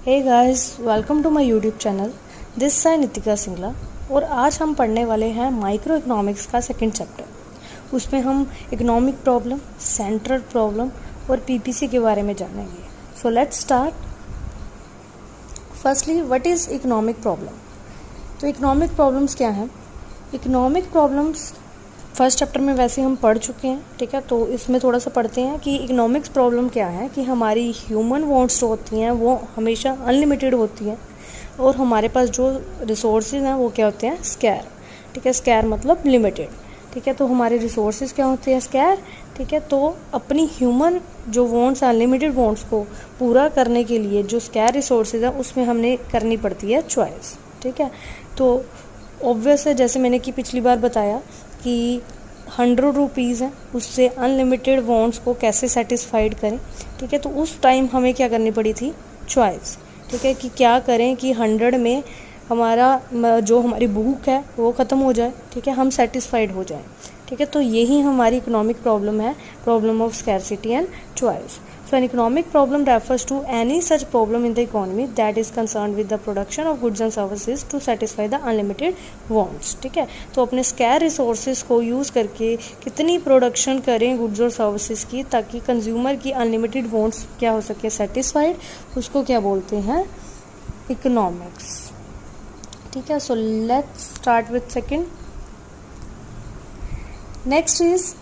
Hey guys, welcome to my YouTube channel. This side Nitika Singla और आज हम पढ़ने वाले हैं माइक्रो इकोनॉमिक्स का सेकंड चैप्टर। उसमें हम इकोनॉमिक प्रॉब्लम, सेंट्रल प्रॉब्लम और पीपीसी के बारे में जानेंगे। So let's start. Firstly, what is economic problem? तो इकोनॉमिक प्रॉब्लम्स क्या हैं? इकोनॉमिक प्रॉब्लम्स फर्स्ट चैप्टर में वैसे हम पढ़ चुके हैं, ठीक है। तो इसमें थोड़ा सा पढ़ते हैं कि इकोनॉमिक्स प्रॉब्लम क्या है। कि हमारी ह्यूमन वांट्स जो होती हैं वो हमेशा अनलिमिटेड होती हैं और हमारे पास जो रिसोर्सेज हैं वो क्या होते हैं? स्कैर, ठीक है। स्कैर मतलब लिमिटेड, ठीक है। तो हमारे रिसोर्सेज क्या होते हैं? स्कैर, ठीक है। तो अपनी ह्यूमन जो वांट्स हैं, अनलिमिटेड वांट्स को पूरा करने के लिए जो स्कैर रिसोर्सेज हैं उसमें हमने करनी पड़ती है चॉइस, ठीक है। तो ऑब्वियस है, जैसे मैंने कि पिछली बार बताया कि 100 रुपीज़ हैं, उससे अनलिमिटेड वांट्स को कैसे सेटिस्फाइड करें, ठीक है। तो उस टाइम हमें क्या करनी पड़ी थी? चॉइस, ठीक है। कि क्या करें कि 100 में हमारा जो हमारी भूख है वो ख़त्म हो जाए, ठीक है, हम सेटिस्फाइड हो जाएं, ठीक है। तो यही हमारी इकोनॉमिक प्रॉब्लम है, problem of scarcity and choice. So an economic problem refers to any such problem in the economy that is concerned with the production of goods and services to satisfy the unlimited wants, ठीक है। तो अपने scare resources को use करके कितनी production करें goods और services की ताकि कंज्यूमर की अनलिमिटेड वांट्स क्या हो सके? सेटिस्फाइड। उसको क्या बोलते हैं? इकोनॉमिक्स, ठीक है। सो let's start with second. Next is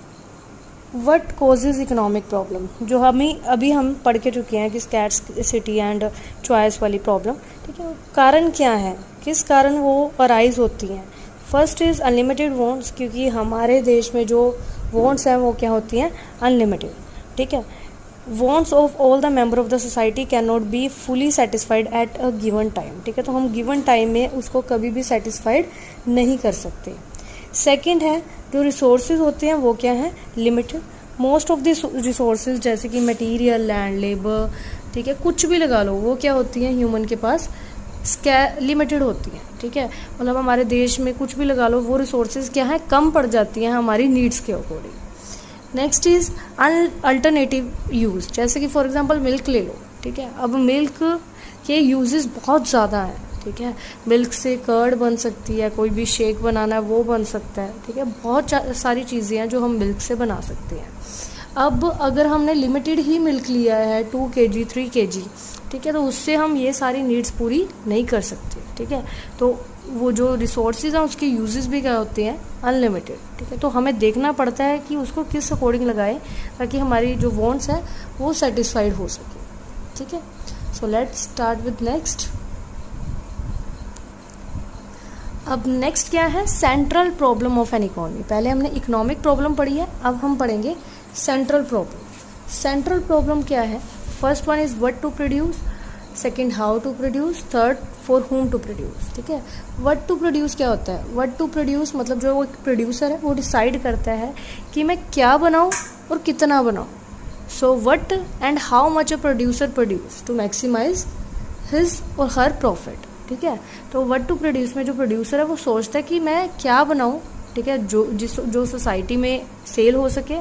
what causes economic problem, जो अभी हम पढ़ के चुके हैं कि स्कैरसिटी एंड चॉइस वाली प्रॉब्लम, ठीक है। कारण क्या है, किस कारण वो अराइज होती हैं? फर्स्ट इज़ अनलिमिटेड वांट्स, क्योंकि हमारे देश में जो वांट्स हैं वो क्या होती हैं? अनलिमिटेड, ठीक है। Wants of all the member of the society can not be fully satisfied at a given time, ठीक है। तो हम गिवन टाइम में उसको कभी भी सेटिस्फाइड नहीं कर सकते। सेकेंड है, जो रिसोर्सेज होते हैं वो क्या हैं? Limited. Most of this resources जैसे कि मटेरियल, लैंड, लेबर, ठीक है, कुछ भी लगा लो, वो क्या होती हैं? ह्यूमन के पास लिमिटेड होती हैं, ठीक है। मतलब हमारे देश में कुछ भी लगा लो, वो रिसोर्सेज क्या है? कम पड़ जाती हैं हमारी नीड्स के according. Next is alternative use, जैसे कि फॉर एग्जांपल मिल्क ले लो, ठीक है। अब मिल्क के यूजेस बहुत ज़्यादा हैं, ठीक है। मिल्क से कर्ड बन सकती है, कोई भी शेक बनाना है वो बन सकता है, ठीक है। बहुत सारी चीज़ें हैं जो हम मिल्क से बना सकते हैं। अब अगर हमने लिमिटेड ही मिल्क लिया है 2 kg 3 kg, ठीक है, तो उससे हम ये सारी नीड्स पूरी नहीं कर सकते, ठीक है। तो वो जो रिसोर्सेज हैं उसके यूजेस भी क्या होते हैं? अनलिमिटेड, ठीक है। तो हमें देखना पड़ता है कि उसको किस अकॉर्डिंग लगाएं ताकि हमारी जो वांट्स हैं वो सेटिस्फाइड हो सके, ठीक है। सो लेट्स स्टार्ट विद नेक्स्ट। अब नेक्स्ट क्या है? Central problem of an economy. पहले हमने इकोनॉमिक प्रॉब्लम पढ़ी है, अब हम पढ़ेंगे सेंट्रल प्रॉब्लम। सेंट्रल प्रॉब्लम क्या है? First one is what to produce, second how to produce, third for whom to produce, ठीक है। व्हाट टू प्रोड्यूस क्या होता है? व्हाट टू प्रोड्यूस मतलब जो वो एक प्रोड्यूसर है वो डिसाइड करता है कि मैं क्या बनाऊँ और कितना बनाऊँ। So what and how much a producer produce to maximise his or her profit, ठीक है। तो व्हाट टू प्रोड्यूस में जो प्रोड्यूसर है वो सोचता है कि मैं क्या बनाऊं, ठीक है, जो सोसाइटी में सेल हो सके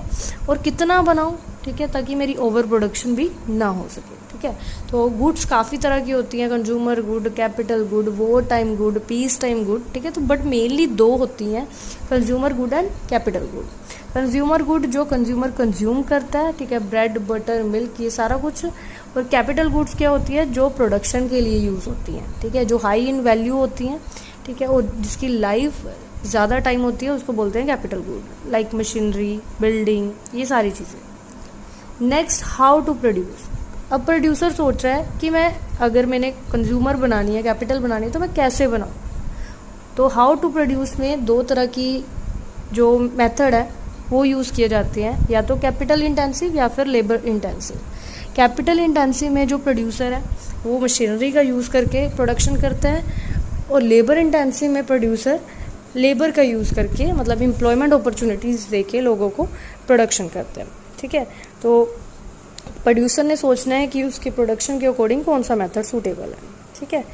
और कितना बनाऊं, ठीक है, ताकि मेरी ओवर प्रोडक्शन भी ना हो सके, ठीक है। तो गुड्स काफ़ी तरह की होती हैं, consumer good, capital good, war time good, peace time good, ठीक है। तो बट मेनली 2 होती हैं, consumer good and capital good. Consumer good जो कंज्यूमर कंज्यूम करता है, ठीक है, ब्रेड, बटर, मिल्क, ये सारा कुछ। और कैपिटल गुड्स क्या होती है? जो प्रोडक्शन के लिए यूज़ होती हैं, ठीक है, जो हाई इन वैल्यू होती हैं, ठीक है, और जिसकी लाइफ ज़्यादा टाइम होती है उसको बोलते हैं capital good, like machinery, building, ये सारी चीज़ें। Next, how to produce. अब प्रोड्यूसर सोच रहा है कि मैंने कंज्यूमर बनानी है, कैपिटल बनानी है, तो मैं कैसे बनाऊँ? तो हाउ टू प्रोड्यूस में 2 तरह की जो मेथड है वो यूज़ किए जाते हैं, या तो कैपिटल इंटेंसिव या फिर लेबर इंटेंसिव। कैपिटल इंटेंसिव में जो प्रोड्यूसर है वो मशीनरी का यूज़ करके प्रोडक्शन करता है, और लेबर इंटेंसिव में प्रोड्यूसर लेबर का यूज़ करके, मतलब एम्प्लॉयमेंट अपॉर्चुनिटीज़ दे के लोगों को प्रोडक्शन करते हैं, ठीक है। तो प्रोड्यूसर ने सोचना है कि उसके प्रोडक्शन के अकॉर्डिंग कौन सा मेथड सूटेबल है, ठीक है।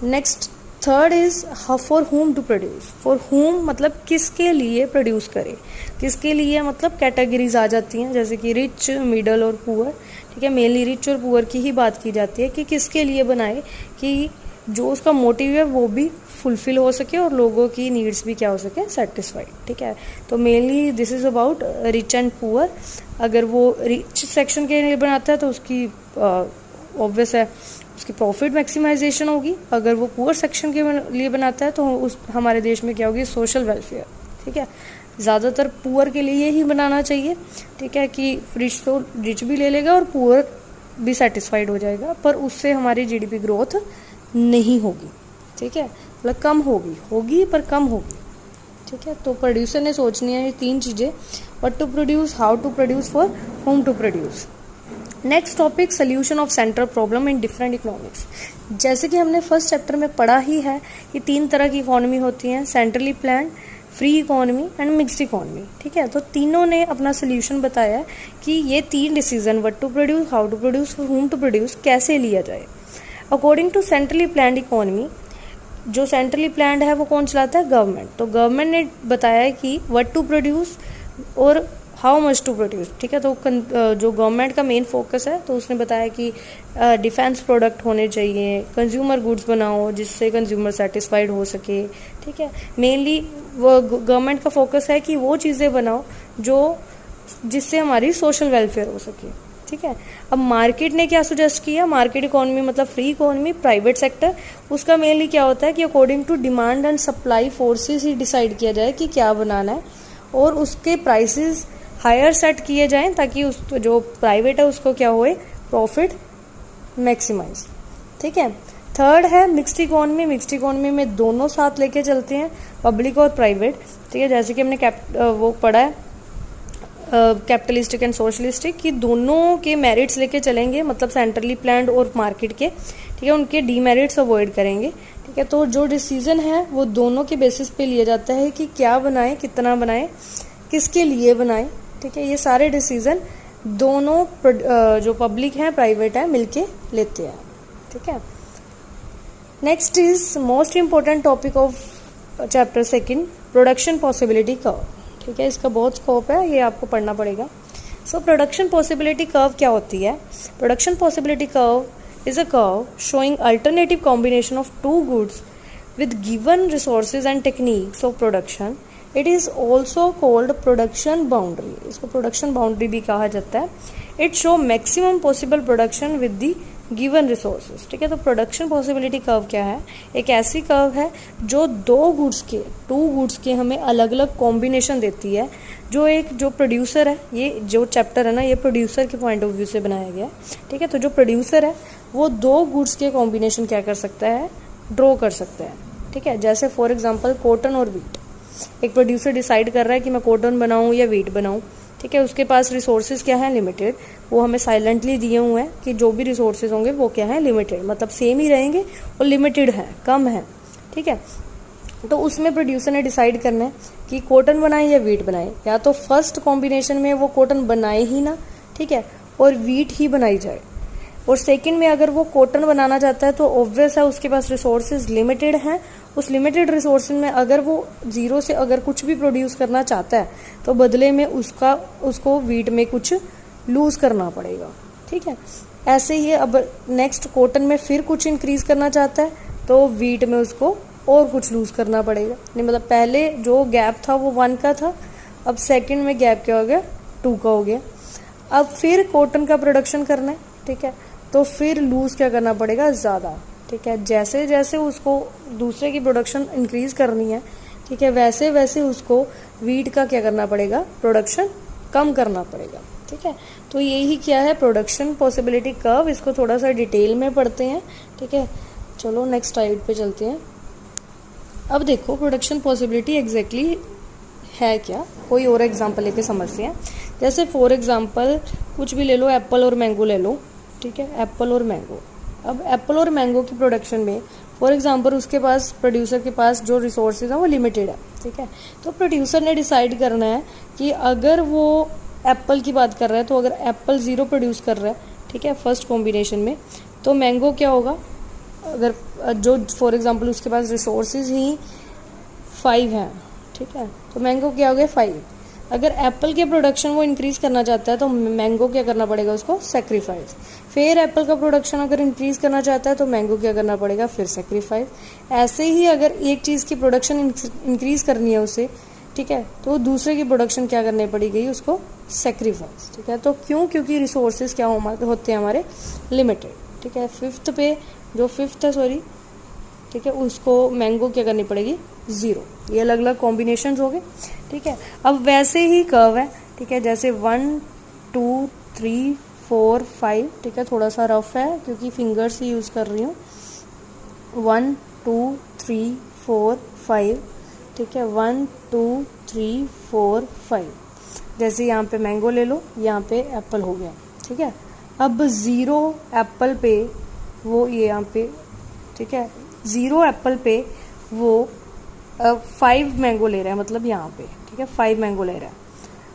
Next third is for whom to produce, for whom मतलब किसके लिए प्रोड्यूस करे, किसके लिए मतलब कैटेगरीज आ जाती हैं जैसे कि रिच, मिडल और पुअर, ठीक है, मेनली रिच और पुअर की ही बात की जाती है कि किसके लिए बनाए कि जो उसका मोटिव है वो भी फुलफिल हो सके और लोगों की नीड्स भी क्या हो सके, सेटिस्फाइड, ठीक है। तो mainly this is about rich and poor. अगर वो रिच सेक्शन के लिए बनाता है तो उसकी ऑब्वियस है उसकी प्रॉफिट मैक्सिमाइजेशन होगी, अगर वो पुअर सेक्शन के लिए बनाता है तो उस हमारे देश में क्या होगी, सोशल वेलफेयर, ठीक है। ज़्यादातर पुअर के लिए ही बनाना चाहिए, ठीक है, कि रिच तो रिच भी ले लेगा और पुअर भी सेटिस्फाइड हो जाएगा, पर उससे हमारी जीडीपी ग्रोथ नहीं होगी, ठीक है, मतलब कम होगी पर कम होगी, ठीक है। तो प्रोड्यूसर ने सोचनी है ये तीन चीज़ें, what to produce, how to produce, for whom to produce. Next topic, solution of central problem in different economics. जैसे कि हमने फर्स्ट चैप्टर में पढ़ा ही है कि तीन तरह की इकोनॉमी होती हैं, centrally plan, free economy and mixed economy, ठीक है। तो तीनों ने अपना सोल्यूशन बताया है कि ये तीन decision, what to produce, how to produce, for whom to produce, कैसे लिया जाए। According to centrally planned economy, जो सेंट्रली प्लान्ड है वो कौन चलाता है, गवर्नमेंट। तो गवर्नमेंट ने बताया कि व्हाट टू प्रोड्यूस और हाउ मच टू प्रोड्यूस, ठीक है। तो जो गवर्नमेंट का मेन फोकस है तो उसने बताया कि डिफेंस प्रोडक्ट होने चाहिए, कंज्यूमर गुड्स बनाओ जिससे कंज्यूमर सेटिस्फाइड हो सके, ठीक है। मेनली वो गवर्नमेंट का फोकस है कि वो चीज़ें बनाओ जो जिससे हमारी सोशल वेलफेयर हो सके, ठीक है। अब मार्केट ने क्या सुजेस्ट किया, मार्केट इकोनॉमी मतलब फ्री इकोनॉमी, प्राइवेट सेक्टर, उसका मेनली क्या होता है कि according to demand and supply forces ही डिसाइड किया जाए कि क्या बनाना है और उसके प्राइसेस हायर सेट किए जाएं ताकि उस जो प्राइवेट है उसको क्या होए, प्रॉफिट मैक्सिमाइज, ठीक है। थर्ड है मिक्स्ड इकोनॉमी। मिक्स्ड इकोनॉमी में दोनों साथ लेके चलते हैं, पब्लिक और प्राइवेट, ठीक है। जैसे कि हमने वो पढ़ा है कैपिटलिस्टिक एंड सोशलिस्टिक कि दोनों के मेरिट्स लेके चलेंगे, मतलब सेंट्रली प्लान्ड और मार्केट के, ठीक है, उनके डीमेरिट्स अवॉइड करेंगे, ठीक है। तो जो डिसीजन है वो दोनों के बेसिस पे लिया जाता है कि क्या बनाए, कितना बनाए, किसके लिए बनाए, ठीक है। ये सारे डिसीजन दोनों जो पब्लिक है प्राइवेट है मिलके लेते हैं, ठीक है। Next is most important topic of chapter second, production possibility curve, ठीक है। इसका बहुत स्कोप है, ये आपको पढ़ना पड़ेगा। सो प्रोडक्शन पॉसिबिलिटी कर्व क्या होती है, production possibility curve is a curve showing alternative combination of two goods with given resources and techniques of production. It is also called production boundary, इसको प्रोडक्शन बाउंड्री भी कहा जाता है। It show maximum possible production with the given resources, ठीक है। तो production possibility curve क्या है, एक ऐसी कर्व है जो टू गुड्स के हमें अलग अलग कॉम्बिनेशन देती है। जो प्रोड्यूसर है, ये जो चैप्टर है ना ये प्रोड्यूसर के पॉइंट ऑफ व्यू से बनाया गया है, ठीक है। तो जो प्रोड्यूसर है वो दो गुड्स के कॉम्बिनेशन क्या कर सकता है, ड्रॉ कर सकता है, ठीक है। जैसे फॉर एग्जाम्पल कॉटन और वीट, एक प्रोड्यूसर डिसाइड कर रहा है कि मैं कॉटन बनाऊं या वीट बनाऊं, ठीक है। उसके पास रिसोर्सेज क्या है, लिमिटेड, वो हमें साइलेंटली दिए हुए हैं कि जो भी रिसोर्सेज होंगे वो क्या है, लिमिटेड, मतलब सेम ही रहेंगे और लिमिटेड है, कम है, ठीक है। तो उसमें प्रोड्यूसर ने डिसाइड करना है कि कॉटन बनाए या वीट बनाए, या तो फर्स्ट कॉम्बिनेशन में वो कॉटन बनाए ही ना, ठीक है, और वीट ही बनाई जाए, और सेकंड में अगर वो कॉटन बनाना चाहता है तो ऑब्वियस है उसके पास रिसोर्सेज लिमिटेड हैं, उस लिमिटेड रिसोर्सेज में अगर वो जीरो से अगर कुछ भी प्रोड्यूस करना चाहता है तो बदले में उसको वीट में कुछ लूज करना पड़ेगा, ठीक है। ऐसे ही अब नेक्स्ट कॉटन में फिर कुछ इंक्रीज करना चाहता है तो वीट में उसको और कुछ लूज करना पड़ेगा, नहीं मतलब पहले जो गैप था वो 1 का था, अब सेकंड में गैप क्या हो गया, 2 का हो गया। अब फिर कॉटन का प्रोडक्शन करना है, ठीक है, तो फिर लूज क्या करना पड़ेगा, ज़्यादा, ठीक है। जैसे जैसे उसको दूसरे की प्रोडक्शन इंक्रीज करनी है, ठीक है, वैसे वैसे उसको वीट का क्या करना पड़ेगा, प्रोडक्शन कम करना पड़ेगा, ठीक है। तो यही क्या है प्रोडक्शन पॉसिबिलिटी कर्व, इसको थोड़ा सा डिटेल में पढ़ते हैं, ठीक है। चलो नेक्स्ट स्लाइड पे चलते हैं। अब देखो प्रोडक्शन पॉसिबिलिटी एग्जैक्टली है क्या, कोई और एग्जांपल लेके समझते हैं। जैसे फॉर एग्जांपल कुछ भी ले लो, एप्पल और मैंगो ले लो, ठीक है, एप्पल और मैंगो। अब एप्पल और मैंगो की प्रोडक्शन में फॉर एग्जांपल उसके पास प्रोड्यूसर के पास जो रिसोर्सेज हैं वो लिमिटेड है, ठीक है। तो प्रोड्यूसर ने डिसाइड करना है कि अगर वो एप्पल की बात कर रहा है तो अगर एप्पल 0 प्रोड्यूस कर रहा है, ठीक है, फर्स्ट कॉम्बिनेशन में, तो मैंगो क्या होगा, अगर जो फॉर एग्जांपल उसके पास रिसोर्सेज ही 5 हैं, ठीक है, तो मैंगो क्या हो गया 5। अगर एप्पल के प्रोडक्शन वो इंक्रीज़ करना चाहता है तो मैंगो क्या करना पड़ेगा उसको, सेक्रीफाइस। फिर एप्पल का प्रोडक्शन अगर इंक्रीज़ करना चाहता है तो मैंगो क्या करना पड़ेगा, फिर सेक्रीफाइस। ऐसे ही अगर एक चीज़ की प्रोडक्शन इंक्रीज़ करनी है उसे, ठीक है, तो दूसरे की प्रोडक्शन क्या करनी पड़ेगी उसको, सेक्रीफाइस, ठीक है। तो क्यों, क्योंकि रिसोर्सेज क्या होते हैं हमारे, लिमिटेड, ठीक है। फिफ्थ है सॉरी, ठीक है, उसको मैंगो क्या करनी पड़ेगी, 0। ये अलग अलग कॉम्बिनेशंस हो गए, ठीक है। अब वैसे ही कर्व है, ठीक है, जैसे 1 2 3 4 5, ठीक है, थोड़ा सा रफ है क्योंकि फिंगर्स ही यूज़ कर रही हूँ। 1 2 3 4 5, ठीक है, 1 2 3 4 5। जैसे यहाँ पे मैंगो ले लो, यहाँ पे एप्पल हो गया, ठीक है। अब 0 एप्पल पे वो ये यहाँ पे, ठीक है, 0 एप्पल पे वो 5 मैंगो ले रहा है, मतलब यहाँ पे, ठीक है, 5 मैंगो ले रहा है।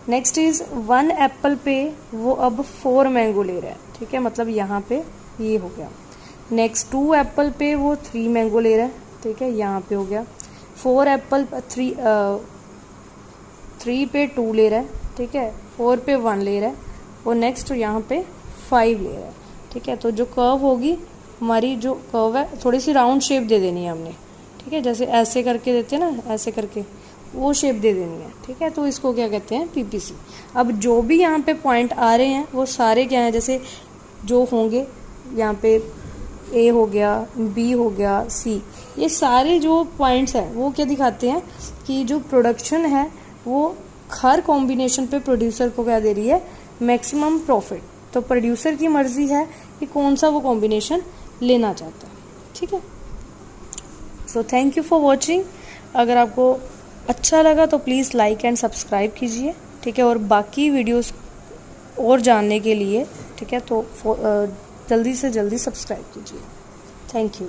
नेक्स्ट इज 1 एप्पल पे वो अब 4 मैंगो ले रहा है, ठीक है, मतलब यहाँ पे ये हो गया। नेक्स्ट 2 एप्पल पे वो 3 मैंगो ले रहा है, ठीक है, यहाँ पे हो गया। 4 एप्पल 3 पे 2 ले रहा है, ठीक है, 4 पे 1 ले रहा है, और नेक्स्ट यहाँ पे 5 ले रहा है, ठीक है। तो जो कर्व होगी हमारी, जो कर्व है थोड़ी सी राउंड शेप दे देनी है हमने, ठीक है, जैसे ऐसे करके देते हैं ना, ऐसे करके वो शेप दे देनी है, ठीक है। तो इसको क्या कहते हैं, पीपीसी। अब जो भी यहाँ पे पॉइंट आ रहे हैं वो सारे क्या हैं, जैसे जो होंगे यहाँ पे ए हो गया, बी हो गया, सी, ये सारे जो पॉइंट्स हैं वो क्या दिखाते हैं कि जो प्रोडक्शन है वो हर कॉम्बिनेशन पे प्रोड्यूसर को क्या दे रही है, मैक्सिमम प्रॉफिट। तो प्रोड्यूसर की मर्जी है कि कौन सा वो कॉम्बिनेशन लेना चाहता है, ठीक है। So thank you for watching. अगर आपको अच्छा लगा तो प्लीज़ लाइक एंड सब्सक्राइब कीजिए, ठीक है, और बाकी वीडियोस और जानने के लिए, ठीक है, तो जल्दी से जल्दी सब्सक्राइब कीजिए। Thank you.